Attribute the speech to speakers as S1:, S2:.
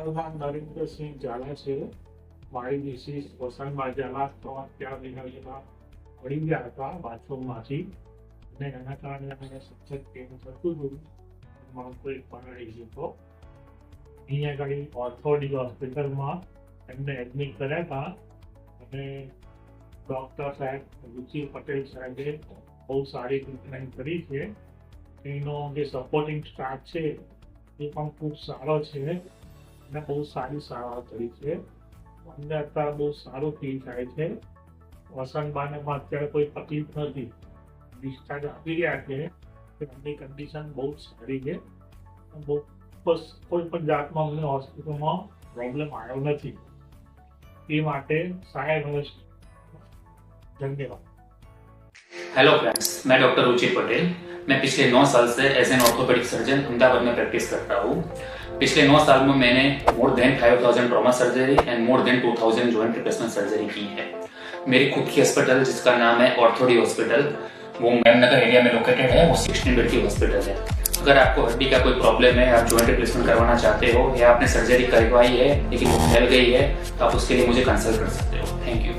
S1: મારું નામ નરેન્દ્રસિંહ ઝાલા છે. મારી મિસિસ વસંતબા ઝાલા 3-4 મહિના પહેલા પડી ગયા હતા બાથરૂમમાંથી અને એના કારણે મને સતત પેન થતું હતું. મારું કોઈ પડી ગયો હતો. અહીંયા આગળ ઓર્થોડી હોસ્પિટલમાં એમને એડમિટ કર્યા હતા અને ડૉક્ટર સાહેબ રુચિ પટેલ સાહેબે બહુ સારી ટ્રીટમેન્ટ કરી છે. એનો જે સપોર્ટિંગ સ્ટાફ છે એ પણ ખૂબ સારો છે અને બહુ સારી સારવાર કરી છે. અમને અત્યારે બહુ સારું ફીલ થાય છે. વસંતબાને પણ અત્યારે કોઈ તકલીફ નથી. ડિસ્ચાર્જ આપી રહ્યા છે. એમની કન્ડિશન બહુ સારી છે. બહુ બસ કોઈ પણ જાતમાં અમને હોસ્પિટલમાં પ્રોબ્લેમ આવ્યો નથી. એ માટે સાહેબ ધન્યવાદ.
S2: हेलो फ्रेंड्स, मैं डॉक्टर रुचि पटेल। मैं पिछले 9 साल से as an orthopaedic surgeon Ahmedabad में प्रैक्टिस करता हूँ। पिछले 9 साल में मैंने more than 5000 trauma surgery and more than 2000 joint replacement surgery की है। मेरी खुद की हॉस्पिटल जिसका नाम है ऑर्थोडी हॉस्पिटल, वो मेमनगर एरिया में लोकेटेड है। वो 16 बेड की हॉस्पिटल है। अगर आपको हड्डी का कोई प्रॉब्लम है, आप जॉइंट रिप्लेसमेंट करवाना चाहते हो या आपने सर्जरी करवाई है लेकिन वो फैल गई है, तो आप उसके लिए मुझे कंसल्ट कर सकते हो। Thank you.